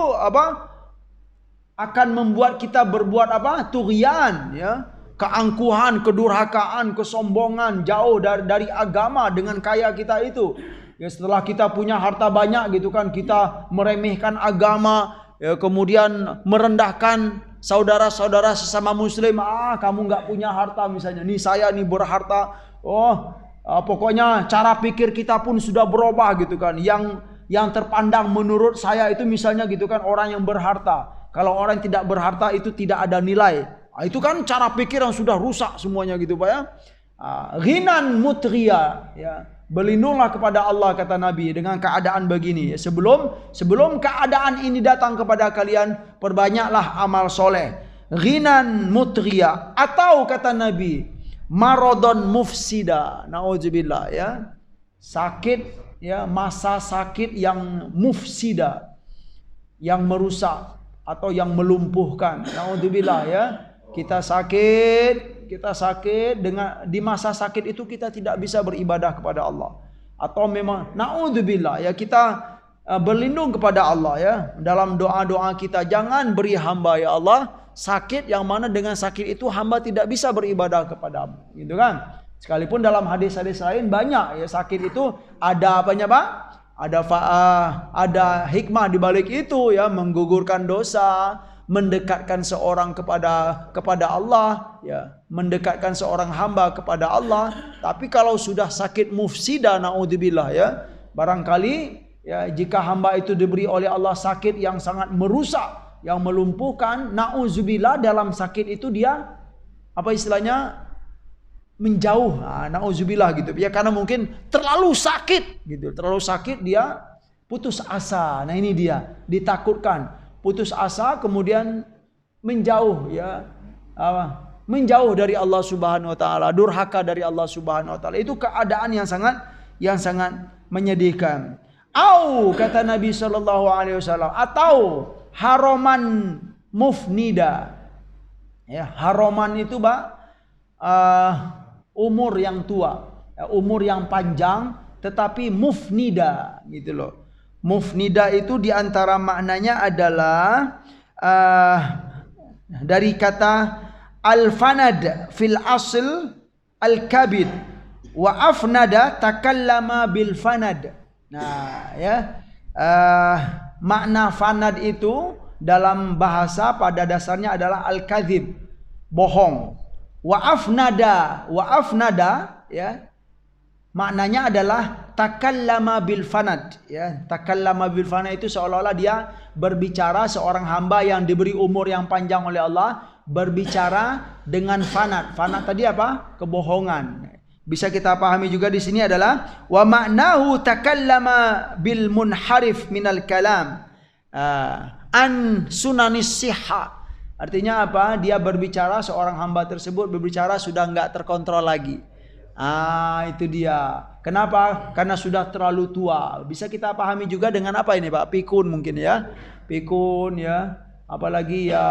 akan membuat kita berbuat tughyan, ya. Keangkuhan, kedurhakaan, kesombongan, jauh dari agama dengan kaya kita itu. Ya setelah kita punya harta banyak gitu kan, kita meremehkan agama, ya kemudian merendahkan saudara-saudara sesama muslim. Kamu nggak punya harta misalnya. Nih saya nih berharta. Pokoknya cara pikir kita pun sudah berubah gitu kan. Yang terpandang menurut saya itu misalnya gitu kan, orang yang berharta. Kalau orang yang tidak berharta itu tidak ada nilai. Itu kan cara pikir yang sudah rusak semuanya gitu Pak ya. Ghinan mutria, ya. Berlindunglah kepada Allah kata Nabi dengan keadaan begini. Sebelum keadaan ini datang kepada kalian, perbanyaklah amal soleh. Ghinan mutria, atau kata Nabi, marodon mufsida. Nauzubillah ya. Sakit ya, masa sakit yang mufsida, yang merusak atau yang melumpuhkan. Nauzubillah ya. Kita sakit dengan di masa sakit itu kita tidak bisa beribadah kepada Allah, atau memang naudzubillah ya, kita berlindung kepada Allah ya dalam doa-doa kita. Jangan beri hamba ya Allah sakit yang mana dengan sakit itu hamba tidak bisa beribadah kepada-Mu, gitu kan. Sekalipun dalam hadis-hadis lain banyak ya, sakit itu ada apanya Pak? Ada hikmah di balik itu ya, menggugurkan dosa, mendekatkan seorang kepada Allah ya, mendekatkan seorang hamba kepada Allah. Tapi kalau sudah sakit mufsida, naudzubillah ya, barangkali ya jika hamba itu diberi oleh Allah sakit yang sangat merusak, yang melumpuhkan, naudzubillah, dalam sakit itu dia apa istilahnya menjauh, naudzubillah gitu ya, karena mungkin terlalu sakit gitu, terlalu sakit dia putus asa. Nah ini dia, ditakutkan putus asa, kemudian menjauh ya, menjauh dari Allah Subhanahu wa taala, durhaka dari Allah Subhanahu wa taala. Itu keadaan yang sangat menyedihkan. Au kata Nabi sallallahu alaihi wasallam, atau haroman mufnida. Ya, haroman itu Pak umur yang tua, ya, umur yang panjang tetapi mufnida gitu loh. Mufnida itu diantara maknanya adalah dari kata al-fanad fil asl al-kabid wa afnada takallama bil fanad. Nah ya, makna fanad itu dalam bahasa pada dasarnya adalah al-kadzib, bohong. Wa afnada ya, maknanya adalah takallama bil fanad ya. Takallama bil fanad itu seolah-olah dia berbicara, seorang hamba yang diberi umur yang panjang oleh Allah berbicara dengan fanad. Fanad tadi apa? Kebohongan. Bisa kita pahami juga di sini adalah wa ma'nahu takallama bil munharif minal kalam an sunanis sihha. Artinya apa? Dia berbicara, seorang hamba tersebut berbicara sudah enggak terkontrol lagi. Itu dia. Kenapa? Karena sudah terlalu tua. Bisa kita pahami juga dengan apa ini Pak? Pikun mungkin ya. Pikun ya. Apalagi ya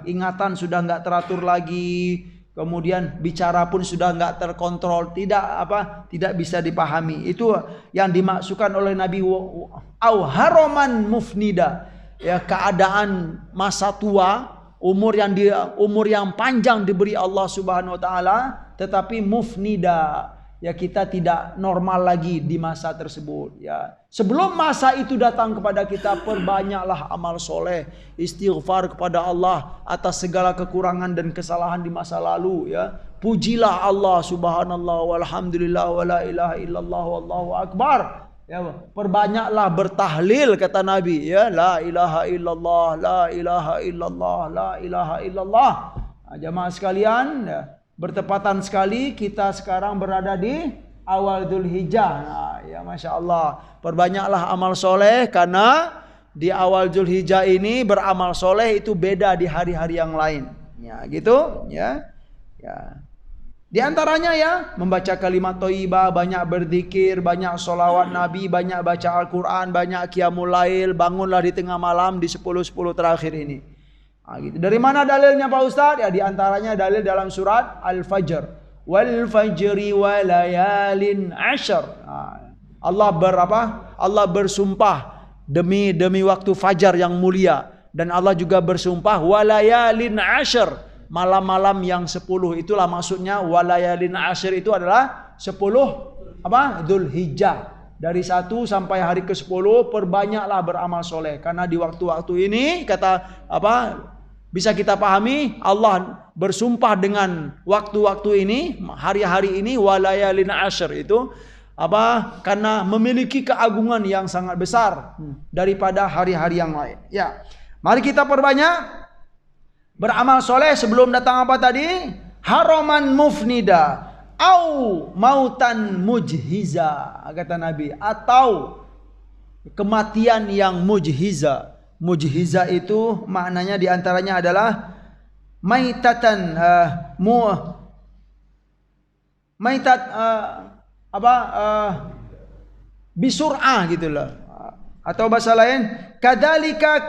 ingatan sudah enggak teratur lagi. Kemudian bicara pun sudah enggak terkontrol. Tidak bisa dipahami. Itu yang dimaksudkan oleh Nabi au haroman mufnida. Ya, keadaan masa tua, umur yang panjang diberi Allah Subhanahu wa taala, tetapi mufnida, ya kita tidak normal lagi di masa tersebut ya. Sebelum masa itu datang kepada kita, perbanyaklah amal soleh, istighfar kepada Allah atas segala kekurangan dan kesalahan di masa lalu ya. Pujilah Allah, subhanallah walhamdulillah wala ilaha illallah wallahu akbar. Ya, perbanyaklah bertahlil kata Nabi ya, la ilaha illallah, la ilaha illallah, la ilaha illallah. Jamaah sekalian ya, bertepatan sekali kita sekarang berada di awal Dzulhijjah. Ya Masya Allah, perbanyaklah amal soleh, karena di awal Dzulhijjah ini beramal soleh itu beda di hari-hari yang lain. Ya gitu ya. Di antaranya ya, membaca kalimat thayyibah, banyak berzikir, banyak sholawat Nabi, banyak baca Al-Quran, banyak qiyamul lail, bangunlah di tengah malam di 10-10 terakhir ini. Gitu. Dari mana dalilnya Pak Ustadz? Ya di antaranya dalil dalam surat Al-Fajr. Wal fajri wa layalin ashar. Allah bersumpah demi waktu fajar yang mulia, dan Allah juga bersumpah wa layalin ashar, malam-malam yang 10. Itulah maksudnya walayalin ashir, itu adalah 10 Dzulhijjah dari 1 sampai hari ke-10 perbanyaklah beramal soleh. Karena di waktu-waktu ini kata bisa kita pahami Allah bersumpah dengan waktu-waktu ini, hari-hari ini, walayalin ashr itu karena memiliki keagungan yang sangat besar daripada hari-hari yang lain. Ya, mari kita perbanyak beramal soleh sebelum datang apa tadi? Haraman mufnida au mautan mujhiza, kata Nabi, atau kematian yang mujhiza. Mujhiza itu maknanya diantaranya adalah maitatan bisur'ah gitulah, atau bahasa lain kadzalika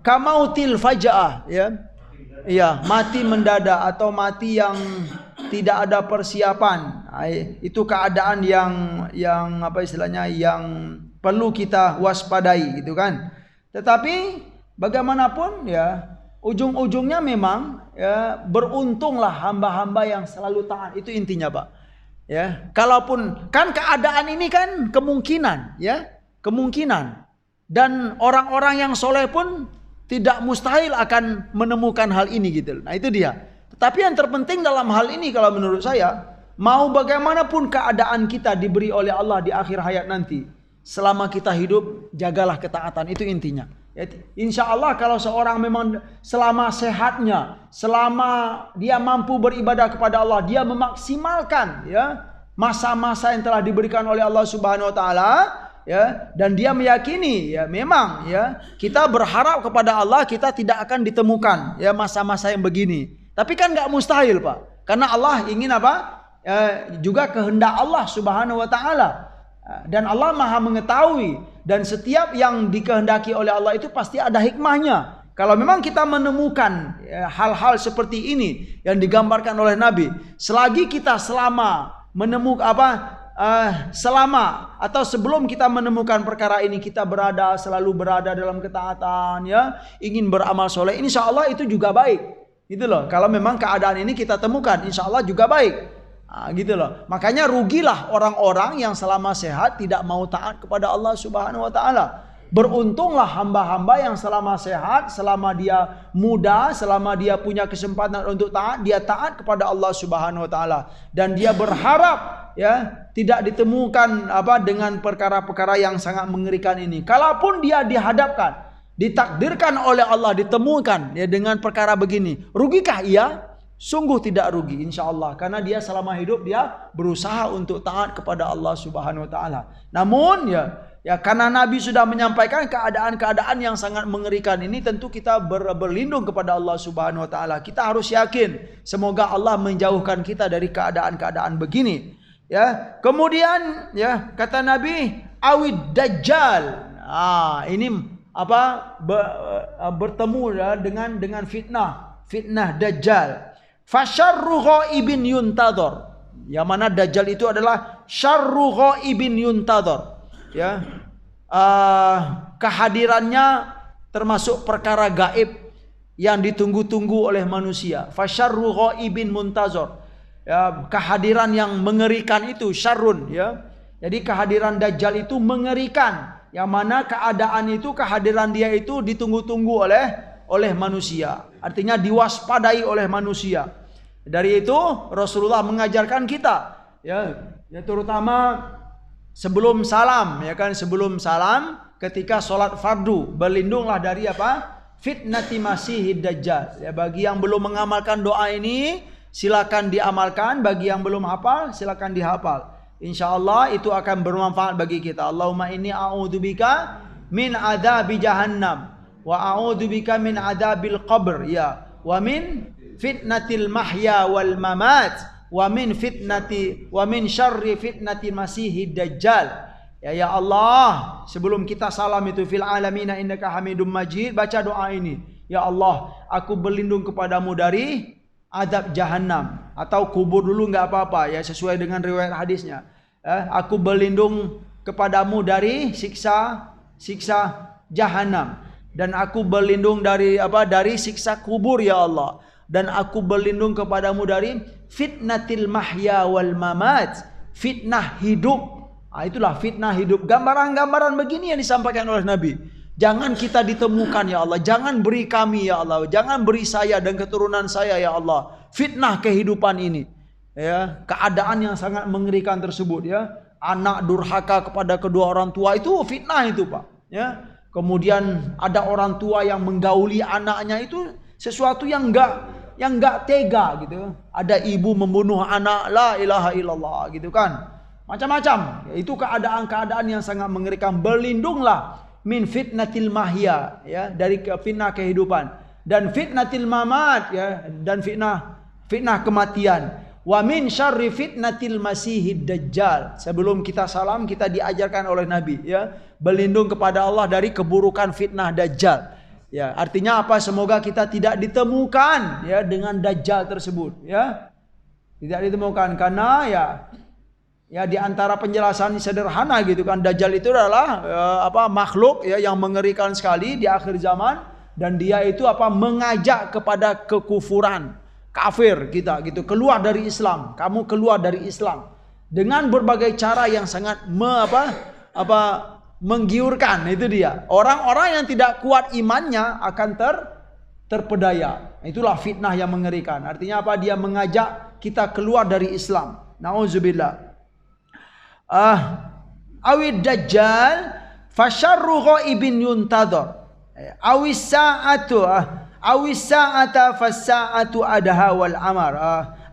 kamautil faja'ah, ya. Iya, mati mendadak atau mati yang tidak ada persiapan. Itu keadaan yang apa istilahnya, yang perlu kita waspadai gitu kan. Tetapi bagaimanapun ya, ujung-ujungnya memang ya, beruntunglah hamba-hamba yang selalu taat. Itu intinya, Pak. Ya, kalaupun kan keadaan ini kan kemungkinan, ya, kemungkinan. Dan orang-orang yang soleh pun tidak mustahil akan menemukan hal ini gitu. Nah, itu dia. Tetapi yang terpenting dalam hal ini kalau menurut saya, mau bagaimanapun keadaan kita diberi oleh Allah di akhir hayat nanti, selama kita hidup jagalah ketaatan, itu intinya. Ya, insya Allah kalau seorang memang selama sehatnya, selama dia mampu beribadah kepada Allah, dia memaksimalkan ya masa-masa yang telah diberikan oleh Allah Subhanahu wa taala, ya, dan dia meyakini ya memang ya kita berharap kepada Allah kita tidak akan ditemukan ya masa-masa yang begini. Tapi kan nggak mustahil, Pak, karena Allah ingin apa? Juga kehendak Allah Subhanahu wa taala. Dan Allah Maha mengetahui, dan setiap yang dikehendaki oleh Allah itu pasti ada hikmahnya. Kalau memang kita menemukan hal-hal seperti ini yang digambarkan oleh Nabi, selagi kita selama selama atau sebelum kita menemukan perkara ini kita selalu berada dalam ketaatan ya, ingin beramal soleh, insya Allah itu juga baik gitu loh. Kalau memang keadaan ini kita temukan, insya Allah juga baik. Gitu loh. Makanya rugilah orang-orang yang selama sehat tidak mau taat kepada Allah Subhanahu wa taala. Beruntunglah hamba-hamba yang selama sehat, selama dia muda, selama dia punya kesempatan untuk taat, dia taat kepada Allah Subhanahu wa taala, dan dia berharap ya tidak ditemukan dengan perkara-perkara yang sangat mengerikan ini. Kalaupun dia dihadapkan, ditakdirkan oleh Allah ditemukan ya dengan perkara begini, rugikah ia? Sungguh tidak rugi insya Allah, karena dia selama hidup dia berusaha untuk taat kepada Allah Subhanahu wa taala. Namun ya karena Nabi sudah menyampaikan keadaan-keadaan yang sangat mengerikan ini, tentu kita berlindung kepada Allah Subhanahu wa taala. Kita harus yakin semoga Allah menjauhkan kita dari keadaan-keadaan begini. Ya, kemudian ya kata Nabi awid dajjal. Ini bertemu ya, dengan fitnah dajjal. Fasyarru ghaibin yuntadhar. Yang mana dajjal itu adalah syarru ghaibin yuntadhar. Ya. Kehadirannya termasuk perkara gaib yang ditunggu-tunggu oleh manusia. Fasyarru ghaibin muntazar. Ya, kehadiran yang mengerikan itu syarrun ya. Jadi kehadiran dajjal itu mengerikan. Yang mana kehadiran dia itu ditunggu-tunggu oleh manusia. Artinya diwaspadai oleh manusia. Dari itu Rasulullah mengajarkan kita ya terutama sebelum salam ya kan, sebelum salam ketika sholat fardu berlindunglah dari fitnati masihid dajjal. Ya, bagi yang belum mengamalkan doa ini silakan diamalkan, bagi yang belum hafal silakan dihafal. Insyaallah itu akan bermanfaat bagi kita. Allahumma inni a'udzubika min adzabi jahannam wa a'udzubika min adzabil qabr ya wa min fitnatil mahya wal mamat wa min syarri fitnatil masihid dajjal. Ya Allah, sebelum kita salam itu fil alamina innaka hamidum majid, baca doa ini. Ya Allah, aku berlindung kepadamu dari azab jahannam, atau kubur dulu enggak apa-apa ya, sesuai dengan riwayat hadisnya. Aku berlindung kepadamu dari siksa jahannam, dan aku berlindung dari siksa kubur ya Allah. Dan aku berlindung kepadamu dari fitnatil mahya wal mamat, fitnah hidup Itulah fitnah hidup. Gambaran-gambaran begini yang disampaikan oleh Nabi. Jangan kita ditemukan ya Allah. Jangan beri kami ya Allah. Jangan beri saya dan keturunan saya ya Allah. Fitnah kehidupan ini. Ya, keadaan yang sangat mengerikan tersebut ya. Anak durhaka kepada kedua orang tua itu fitnah itu Pak. Ya. Kemudian ada orang tua yang menggauli anaknya itu sesuatu yang enggak tega gitu. Ada ibu membunuh anak, la ilaha illallah gitu kan. Macam-macam. Itu keadaan-keadaan yang sangat mengerikan. Berlindunglah min fitnatil mahya ya, dari fitnah kehidupan dan fitnatil mamat ya, dan fitnah kematian. Wa min syarri fitnatil masihid dajjal. Sebelum kita salam kita diajarkan oleh Nabi ya, berlindung kepada Allah dari keburukan fitnah dajjal. Ya, artinya apa? Semoga kita tidak ditemukan ya dengan dajjal tersebut ya. Tidak ditemukan karena ya di antara penjelasan sederhana gitu kan, dajjal itu adalah makhluk ya yang mengerikan sekali di akhir zaman, dan dia itu mengajak kepada kekufuran, kafir kita gitu, keluar dari Islam. Kamu keluar dari Islam dengan berbagai cara yang sangat menggiurkan. Itu dia. Orang-orang yang tidak kuat imannya akan terpedaya. Itulah fitnah yang mengerikan. Artinya apa? Dia mengajak kita keluar dari Islam. Nauzubillah. Awid dajjal fasyarru ghaibin yuntadhar. Awis sa'ata fasa'atu adha wal amar.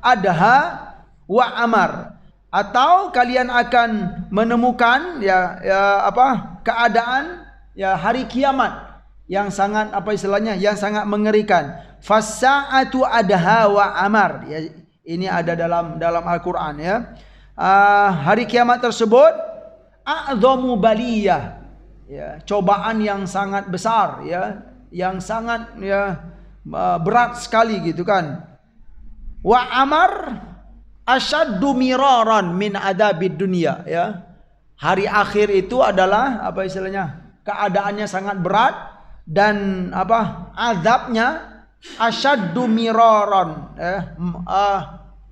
Adha wa amar. Atau kalian akan menemukan keadaan hari kiamat yang sangat yang sangat mengerikan. Fasa'atu adha wa amar. Ya, ini ada dalam Al-Qur'an ya. Hari kiamat tersebut a'dhamu baliyah ya, cobaan yang sangat besar ya, yang sangat berat sekali gitu kan. Wa amar asyaddu miraran min adabid dunya ya. Hari akhir itu adalah keadaannya sangat berat dan azabnya asyaddu miraran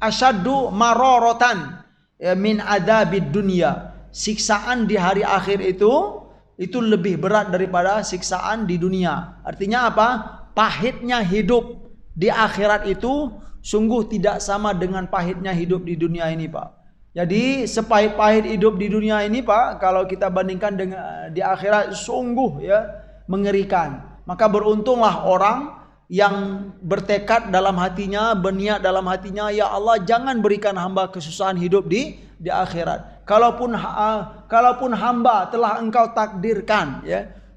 asyaddu mararatan min adabid dunya. Siksaan di hari akhir itu lebih berat daripada siksaan di dunia. Artinya apa? Pahitnya hidup di akhirat itu sungguh tidak sama dengan pahitnya hidup di dunia ini, Pak. Jadi sepahit-pahit hidup di dunia ini, Pak, kalau kita bandingkan dengan di akhirat sungguh mengerikan. Maka beruntunglah orang yang bertekad dalam hatinya, berniat dalam hatinya, ya Allah jangan berikan hamba kesusahan hidup di akhirat. Kalaupun hamba telah Engkau takdirkan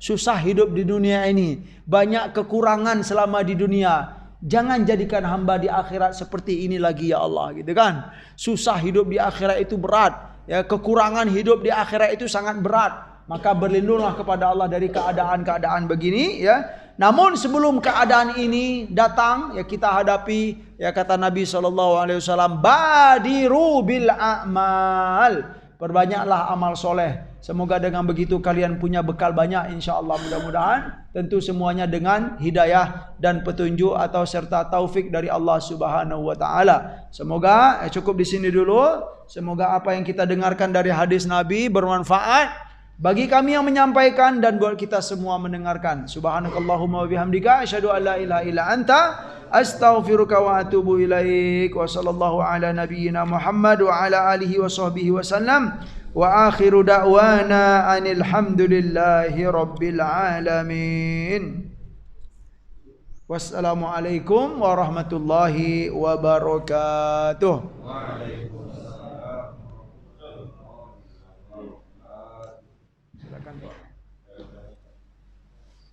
susah hidup di dunia ini, banyak kekurangan selama di dunia, jangan jadikan hamba di akhirat seperti ini lagi ya Allah, gitu kan. Susah hidup di akhirat itu berat, kekurangan hidup di akhirat itu sangat berat. Maka berlindunglah kepada Allah dari keadaan-keadaan begini ya. Namun sebelum keadaan ini datang kita hadapi kata Nabi SAW, badiru bil a'mal, perbanyaklah amal soleh. Semoga dengan begitu kalian punya bekal banyak insyaallah, mudah-mudahan. Tentu semuanya dengan hidayah dan petunjuk atau serta taufik dari Allah Subhanahu wa taala. Semoga cukup di sini dulu. Semoga apa yang kita dengarkan dari hadis Nabi bermanfaat bagi kami yang menyampaikan dan buat kita semua mendengarkan. Subhanakallahumma wa bihamdika asyhadu an la ilaha illa anta astaghfiruka wa atubu ilaik. Wa sallallahu ala nabiyyina Muhammad wa ala alihi wa sahbihi wa sallam. Wa akhiru da'wana anil hamdulillahi rabbil alamin. Wassalamualaikum warahmatullahi wabarakatuh.